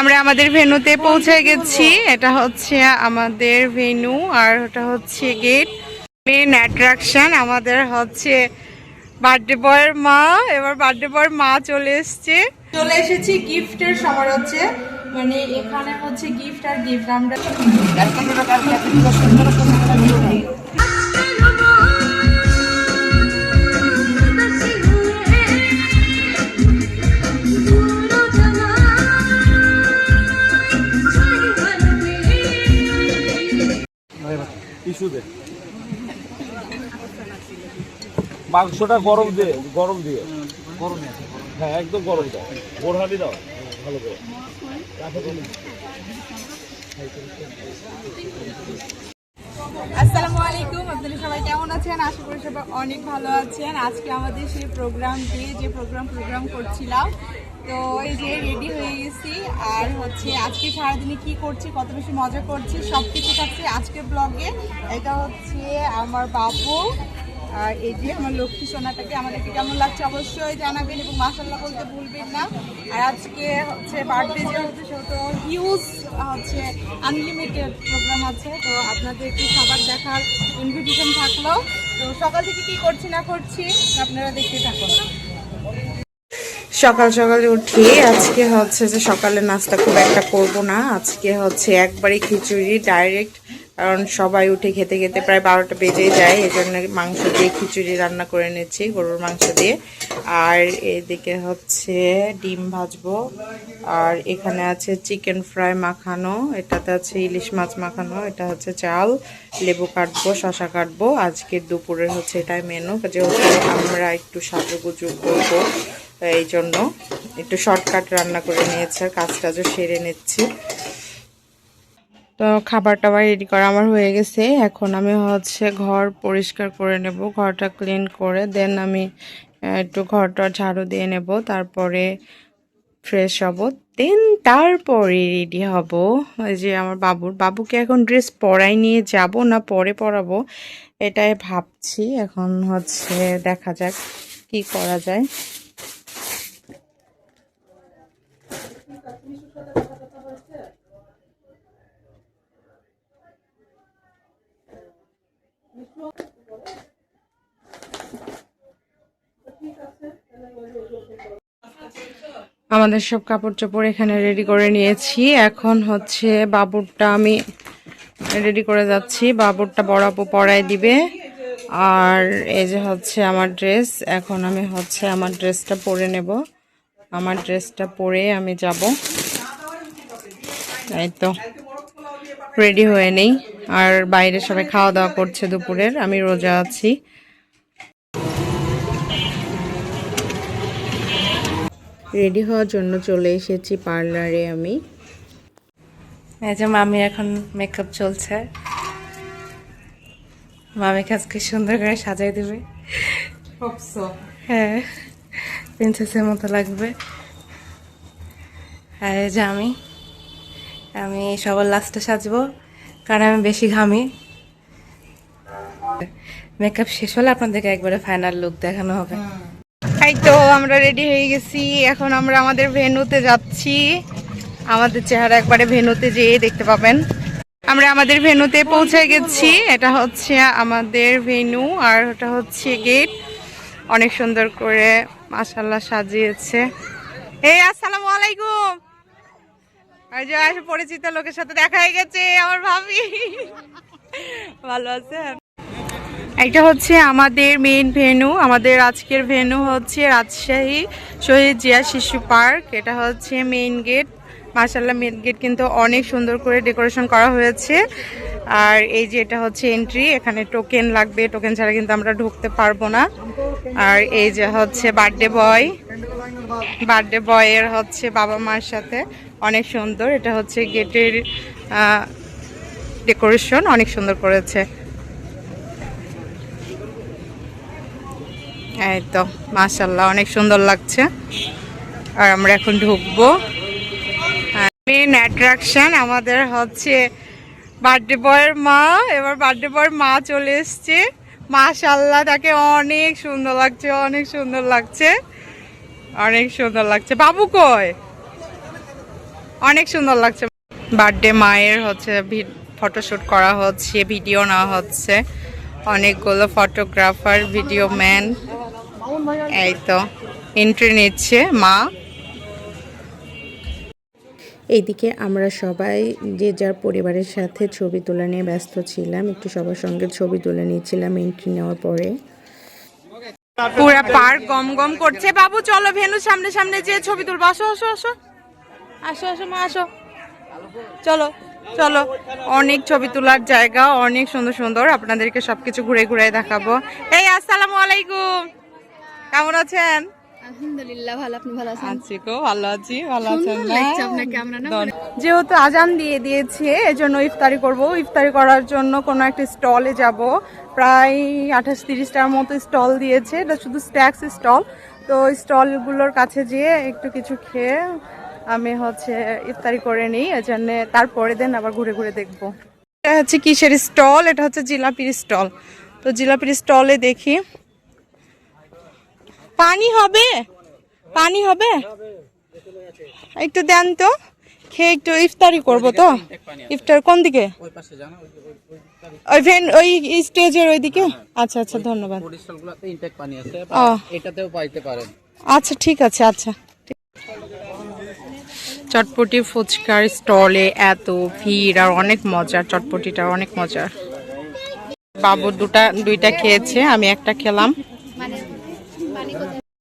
আমরা আমাদের ভেন্যুতে পৌঁছে গেছি। এটা হচ্ছে আমাদের ভেন্যু আর ওটা হচ্ছে গেট। মেন অ্যাট্রাকশন আমাদের হচ্ছে বার্থডে বয়ের মা। এবার বার্থডে বয়ের মা চলে এসেছি গিফটের সমারোহে। মানে এখানে হচ্ছে গিফট আর গিফট আমরা মাংসটা গরম দিয়ে হ্যাঁ একদম গরম দাও, বোরহানি দাও ভালো করে। আসসালামু আলাইকুম, আপনারা সবাই কেমন আছেন? আশা করি সবাই অনেক ভালো আছেন। আজকে আমাদের সেই প্রোগ্রামটি যে প্রোগ্রাম করছিলাম, তো এই যে রেডি হয়ে গেছি। আর হচ্ছে আজকে সারাদিনে কি করছি, কত বেশি মজা করছি, সব কিছু থাকছে আজকের ব্লগে। এটা হচ্ছে আমার বাবু আর এই যে আমার লক্ষ্মী সোনাটাকে। আমাদেরকে কেমন লাগছে অবশ্যই জানাবেন এবং মাশাআল্লাহ বলতে ভুলবেন না। আর আজকে হচ্ছে বার্থডে যেহেতু সেহেতু হিউজ হচ্ছে আনলিমিটেড প্রোগ্রাম আছে, তো আপনাদেরকে খাবার দেখার ইনভিটেশন থাকলো। তো সকাল থেকে কি করছি না করছি আপনারা দেখতে থাকুন। সকাল সকালে উঠি আজকে হচ্ছে যে সকালে নাস্তা খুব একটা করব না, আজকে হচ্ছে একবারে খিচুড়ি ডাইরেক্ট। কারণ সবাই উঠে খেতে খেতে প্রায় 12টা বেজে যায়, এই জন্য মাংস দিয়ে খিচুড়ি রান্না করে নিচ্ছি, গরুর মাংস দিয়ে। আর এদিকে হচ্ছে ডিম ভাজবো। আর এখানে আছে চিকেন ফ্রাই মাখানো, এটাতে আছে ইলিশ মাছ মাখানো, এটা হচ্ছে চাল, লেবু কাটবো, শশা কাটবো। আজকের দুপুরের হচ্ছে এটাই মেনু, যেহেতু আমরা একটু সাজুগুজু করবো এই জন্য একটু শর্টকাট রান্না করে নিয়েছে, কাজ টাজও সেরে নিচ্ছি। তো খাবার টাবার রেডি করা আমার হয়ে গেছে। এখন আমি হচ্ছে ঘর পরিষ্কার করে নেব, ঘরটা ক্লিন করে দেন আমি একটু ঘরটা ঝাড়ু দিয়ে নেব, তারপরে ফ্রেশ হব, দেন তারপরে রেডি হব। ওই যে আমার বাবুকে এখন ড্রেস পরাই নিয়ে যাব না পরে পরাবো এটাই ভাবছি। এখন হচ্ছে দেখা যাক কি করা যায়। আমাদের সব কাপড় চোপড় এখানে রেডি করে নিয়েছি। এখন হচ্ছে বাবুরটা আমি রেডি করে যাচ্ছি, বাবুরটা বড় আপু পরাই দিবে। আর এই যে হচ্ছে আমার ড্রেস, এখন আমি হচ্ছে আমার ড্রেসটা পরে নেব, আমার ড্রেসটা পরে আমি যাব। এই তো রেডি হয়ে নেই। আর বাইরে সবাই খাওয়া দাওয়া করছে দুপুরের, আমি রোজা আছি। রেডি হওয়ার জন্য চলে এসেছি পার্লারে আমি। এই যে মামি এখন মেকআপ চলছে, মামিকে আজকে সুন্দর করে সাজাই দেবে। হ্যাঁ, প্রিন্সেসের মতো লাগবে। আর এই যে আমি সবার লাস্টে সাজবো, কারণ আমি বেশি ঘামি। মেকআপ শেষ হলে আপনাদেরকে একবারে ফাইনাল লুক দেখানো হবে। এই তো আমরা রেডি হয়ে গেছি, এখন আমরা আমাদের ভেন্যুতে যাচ্ছি। আমাদের চেহারা একবারে ভেন্যুতে যেয়ে দেখতে পাবেন। আমরা আমাদের ভেন্যুতে পৌঁছে গেছি। এটা হচ্ছে আমাদের ভেন্যু আর ওটা হচ্ছে গেট। অনেক সুন্দর করে মাশাআল্লাহ সাজিয়েছে। এই আসসালামু আলাইকুম। আর যে পরিচিত লোকের সাথে দেখা হয়ে গেছে, আমার ভাবি। ভালো আছেন? এটা হচ্ছে আমাদের মেইন ভেন্যু। আমাদের আজকের ভেন্যু হচ্ছে রাজশাহী শহীদ জিয়া শিশু পার্ক। এটা হচ্ছে মেইন গেট। মাশাআল্লাহ মেইন গেট কিন্তু অনেক সুন্দর করে ডেকোরেশন করা হয়েছে। আর এই যে এটা হচ্ছে এন্ট্রি, এখানে টোকেন লাগবে, টোকেন ছাড়া কিন্তু আমরা ঢুকতে পারবো না। আর এই যে হচ্ছে বার্থডে বয়ের হচ্ছে বাবা মার সাথে, অনেক সুন্দর। এটা হচ্ছে গেটের ডেকোরেশন অনেক সুন্দর করেছে। এই তো মাশাআল্লাহ অনেক সুন্দর লাগছে। আর আমরা এখন ঢুকবো। মেন অ্যাট্রাকশন আমাদের হচ্ছে বার্থডে বয়ের মা। এবার বার্থডে বয়ের মা চলে এসছে। মাশাআল্লাহ তাকে অনেক সুন্দর লাগছে, অনেক সুন্দর লাগছে, অনেক সুন্দর লাগছে। বাবু কই? অনেক সুন্দর লাগছে। বার্থডে মায়ের হচ্ছে ফটোশুট করা হচ্ছে, ভিডিও নেওয়া হচ্ছে, অনেকগুলো ফটোগ্রাফার, ভিডিও ম্যান, এই তো এন্ট্রি নিচ্ছে মা। এইদিকে আমরা সবাই যে যার পরিবারের সাথে ছবি তোলা নিয়ে ব্যস্ত ছিলাম, একটু সবার সঙ্গে ছবি তুলে নিয়েছিলাম এন্ট্রি নেওয়ার পরে। পুরা পার্ক গম গম করছে। বাবু চলো ভেনুর সামনে সামনে যে ছবি তুলবো, আসো আসো আসো আসো আসো মা আসো, চলো চলো। অনেক ছবি তোলার জায়গা, অনেক সুন্দর সুন্দর, আপনাদেরকে সবকিছু ঘুরে ঘুরে দেখাবো। এই আসসালামু আলাইকুম, কেমন আছেন? আলহামদুলিল্লাহ ভালো, আপনি ভালো আছেন? আছি গো, ভালো আছি। ভালো আছেন সুন্দর না? লাগছে আপনাকে আমরা না। যেহেতু আজান দিয়ে দিয়েছে এজন্য ইফতারি করব। ইফতারি করার জন্য কোনো একটা স্টলে যাব। প্রায় 28-30টার মতো স্টল দিয়েছে, এটা শুধু স্ন্যাক্স স্টল। তো স্টলগুলোর কাছে যেয়ে একটু কিছু খেয়ে আমি হচ্ছে ইফতারি করে নিই, এজন্য তারপরে দিন আবার ঘুরে ঘুরে দেখবো। এটা হচ্ছে কিসের স্টল? এটা হচ্ছে জিলাপির স্টল। তো জিলাপির স্টলে দেখি পানি হবে, পানি হবে একটু দেন তো, খেয়ে একটু ইফতারি করব। তো ইফতার কোন দিকে? ওই ভেন ওই স্টেজের ওইদিকে? আচ্ছা আচ্ছা, ধন্যবাদ। এটাতেও পাইতে পারেন। আচ্ছা ঠিক আছে। আচ্ছা, চটপটি ফুচকার স্টলে এত ভিড় আর অনেক মজার, চটপটিটা অনেক মজার। বাবু দুইটা খেয়েছে, আমি একটা খেলাম।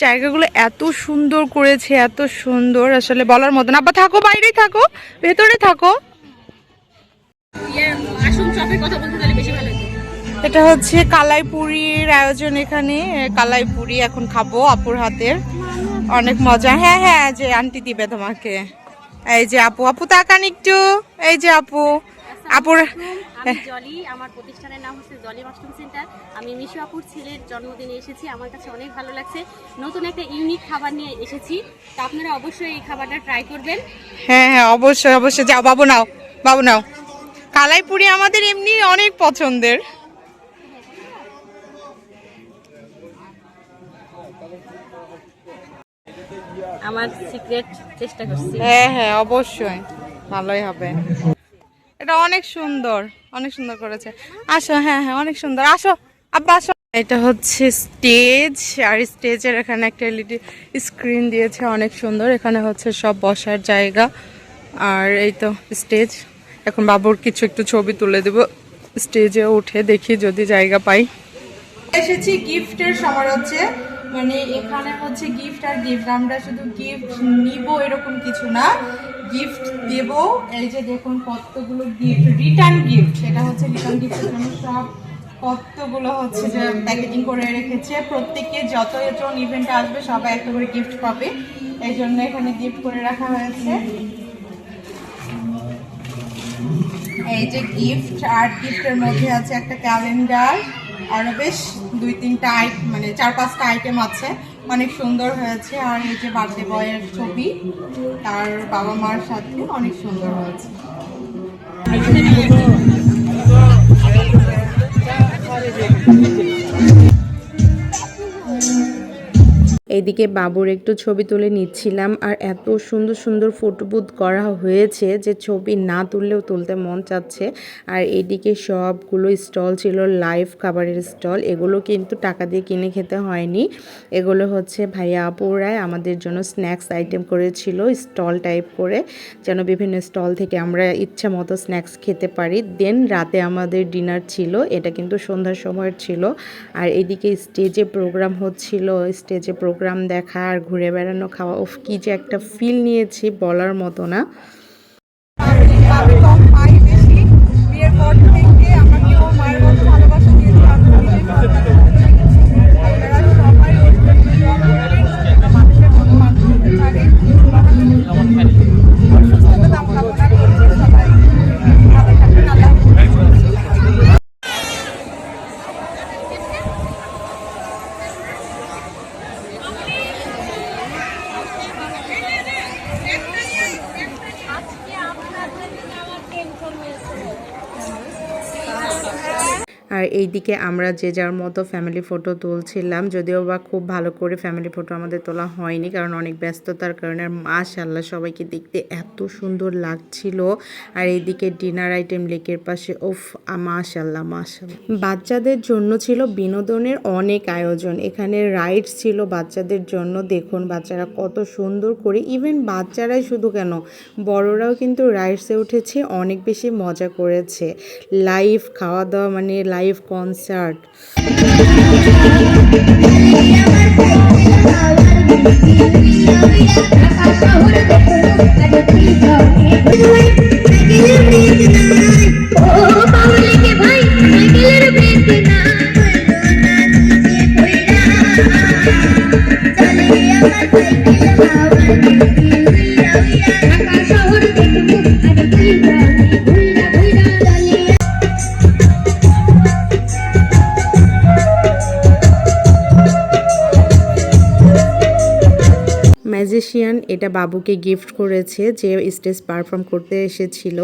জায়গাগুলো এত সুন্দর করেছে, এত সুন্দর আসলে বলার মতো না। আব্বা থাকো, বাইরেই থাকো, ভেতরে থাকো। এটা হচ্ছে কালাইপুরির আয়োজন এখানে। কালাইপুরি এখন খাবো আপুর হাতের, অনেক মজা। হ্যাঁ হ্যাঁ, যে আন্টি দিবে তোমাকে। এই যে আপু, আপু তাকান একটু, এই যে আপু, আপুর। আমি জলি, আমার প্রতিষ্ঠানের নাম হচ্ছে জলি মাশরুম সেন্টার। আমি মিশু আপুর ছেলের জন্মদিনে এসেছি, আমার কাছে অনেক ভালো লাগছে। নতুন একটা ইউনিক খাবার নিয়ে এসেছি, তো আপনারা অবশ্যই এই খাবারটা ট্রাই করবেন। হ্যাঁ হ্যাঁ, অবশ্যই অবশ্যই। যাও বাবু, নাও বাবু নাও। কালাইপুরি আমাদের এমনি অনেক পছন্দের। আমার সিক্রেট চেষ্টা করছি। হ্যাঁ হ্যাঁ, অবশ্যই ভালোই হবে। এটা অনেক সুন্দর, অনেক সুন্দর করেছে। আসো, হ্যাঁ হ্যাঁ, অনেক সুন্দর। আসো আব্বা আসো। এটা হচ্ছে স্টেজ, আর স্টেজের এখানে একটা এলইডি স্ক্রিন দিয়েছে, অনেক সুন্দর। এখানে হচ্ছে সব বসার জায়গা। আর এই তো স্টেজ। এখন বাবুর কিছু একটু ছবি তুলে দেব, স্টেজে উঠে দেখি যদি জায়গা পাই। এসেছি গিফটের সময় হচ্ছে, মানে এখানে হচ্ছে গিফট আর গিফট, আমরা শুধু গিফট নিব এরকম কিছু না, গিফট দেব। এই যে দেখুন কতগুলো গিফট, রিটার্ন গিফট। এটা হচ্ছে রিটার্ন গিফটের জন্য সব কতগুলো হচ্ছে যে প্যাকেজিং করে রেখেছে। প্রত্যেকে যতজন ইভেন্টে আসবে সবাই একটা করে গিফট পাবে, এই জন্য এখানে গিফট করে রাখা হয়েছে। এই যে গিফট, আর গিফটের মধ্যে আছে একটা ক্যালেন্ডার, আরো বেশ 2-3টা মানে 4-5টা আইটেম আছে, অনেক সুন্দর হয়েছে। আর এই যে বার্থডে বয়ের ছবি তার বাবা মার সাথে, অনেক সুন্দর হয়েছে। এইদিকে বাবুর একটু ছবি তুলে নিচ্ছিলাম, আর এত সুন্দর সুন্দর ফটো বুথ করা হয়েছে যে ছবি না তুললেও তুলতে মন চাচ্ছে। আর এইদিকে সবগুলো স্টল ছিল লাইভ খাবারের স্টল, এগুলো কিন্তু টাকা দিয়ে কিনে খেতে হয়নি, এগুলো হচ্ছে ভাইয়া আপুরাই আমাদের জন্য স্ন্যাক্স আইটেম করেছিল স্টল টাইপ করে, যেন বিভিন্ন স্টল থেকে আমরা ইচ্ছা মতো স্ন্যাক্স খেতে পারি। দেন রাতে আমাদের ডিনার ছিল, এটা কিন্তু সন্ধ্যার সময়ের ছিল। আর এদিকে স্টেজে প্রোগ্রাম হচ্ছিল, স্টেজে প্রোগ্রাম দেখা আর ঘুরে বেড়ানো খাওয়া, উফ কি যে একটা ফিল নিয়েছি বলার মতো না। আর এইদিকে আমরা যে যার মতো ফ্যামিলি ফটো তুলছিলাম, যদিও বা খুব ভালো করে ফ্যামিলি ফটো আমাদের তোলা হয়নি, কারণ অনেক ব্যস্ততার কারণে। আর মাশাআল্লাহ সবাইকে দেখতে এত সুন্দর লাগছিল। আর এইদিকে ডিনার আইটেম লেকের পাশে, উফ মাশাআল্লাহ মাশাআল্লাহ। বাচ্চাদের জন্য ছিল বিনোদনের অনেক আয়োজন, এখানে রাইডস ছিল বাচ্চাদের জন্য। দেখুন বাচ্চারা কত সুন্দর করে, ইভেন বাচ্চারাই শুধু কেন, বড়রাও কিন্তু রাইডসে উঠেছে, অনেক বেশি মজা করেছে। লাইভ খাওয়া দাওয়া, মানে লাইভ কনসার্ট। ম্যাজিশিয়ান এটা বাবুকে গিফট করেছে, যে স্টেজ পারফর্ম করতে এসেছিল।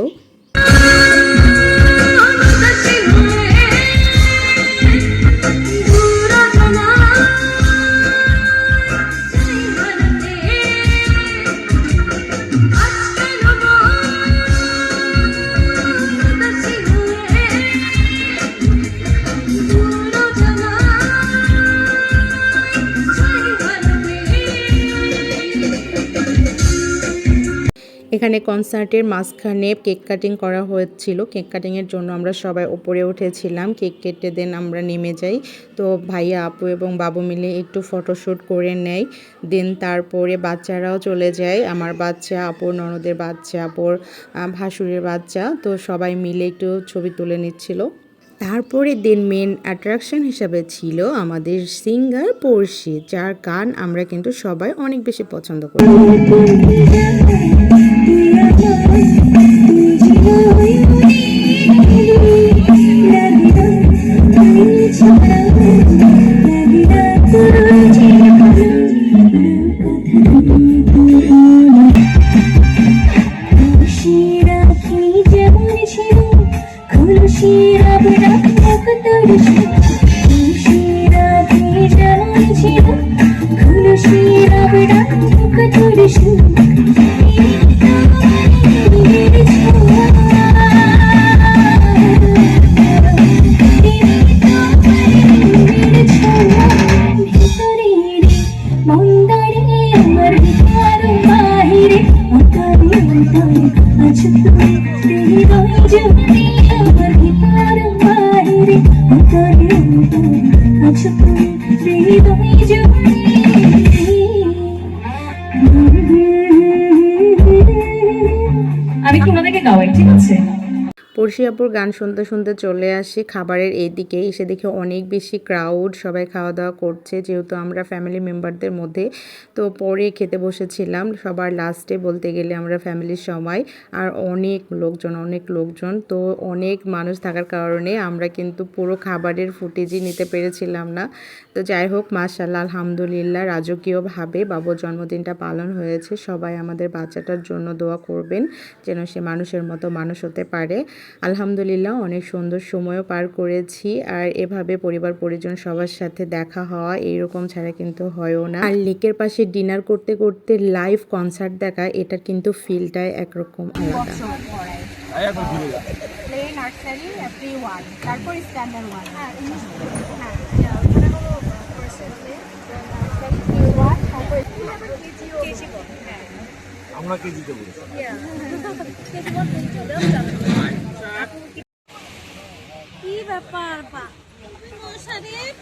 এখানে কনসার্টের মাঝখানে কেক কাটিং করা হয়েছিল। কেক কাটিংয়ের জন্য আমরা সবাই উপরে উঠেছিলাম, কেক কেটে দেন আমরা নেমে যাই। তো ভাইয়া আপু এবং বাবু মিলে একটু ফটোশ্যুট করে নেয়, দেন তারপরে বাচ্চারাও চলে যায়। আমার বাচ্চা, আপুর ননদের বাচ্চা, আপুর ভাসুরের বাচ্চা, তো সবাই মিলে একটু ছবি তুলে নিচ্ছিল। তারপরে দেন মেন অ্যাট্রাকশন হিসাবে ছিল আমাদের সিঙ্গার পড়শি, যার গান আমরা কিন্তু সবাই অনেক বেশি পছন্দ করি। আমি কি ওনাদেরকে গাওয়াই, ঠিক আছে? পড়শি আপুর গান শুনতে শুনতে চলে আসি খাবারের এইদিকে। এসে দেখে অনেক বেশি ক্রাউড, সবাই খাওয়া দাওয়া করছে, যেহেতু আমরা ফ্যামিলি মেম্বারদের মধ্যে। তো পরে খেতে বসেছিলাম সবার লাস্টে, বলতে গেলে আমরা ফ্যামিলির সময়। আর অনেক লোকজন, তো অনেক মানুষ থাকার কারণে আমরা কিন্তু পুরো খাবারের ফুটেজই নিতে পেরেছিলাম না। তো যাই হোক মাশাআল্লাহ আলহামদুলিল্লাহ রাজকীয়ভাবে বাবুর জন্মদিনটা পালন হয়েছে। সবাই আমাদের বাচ্চাটার জন্য দোয়া করবেন যেন সে মানুষের মতো মানুষ হতে পারে। আলহামদুলিল্লাহ অনেক সুন্দর সময়ও পার করেছি। আর এভাবে পরিবার পরিজন সবার সাথে দেখা হওয়া এইরকম ছাড়া কিন্তু হয়ও না। আর লেকের পাশে ডিনার করতে করতে লাইভ কনসার্ট দেখা, এটার কিন্তু ফিলটাই একরকম আলাদা। আমরা কেজিতে বলেছি।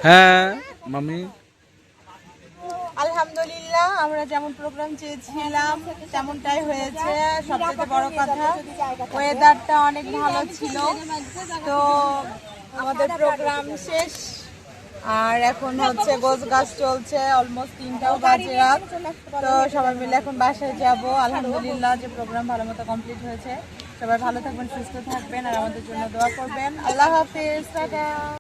হ্যাঁ মামি, আলহামদুলিল্লাহ আমরা যেমন প্রোগ্রাম চেয়েছিলাম তেমনটাই হয়েছে। সবচেয়ে বড় কথা ওয়েদারটা অনেক ভালো ছিল। তো আমাদের প্রোগ্রাম শেষ, আর এখন হচ্ছে গোছ গাছ চলছে, অলমোস্ট 3টাও বাজে রাত। তো সবাই মিলে এখন বাসায় যাব। আলহামদুলিল্লাহ যে প্রোগ্রাম ভালো মতো কমপ্লিট হয়েছে। সবাই ভালো থাকবেন, সুস্থ থাকবেন, আর আমাদের জন্য দোয়া করবেন। আল্লাহ হাফিজ, টাটা।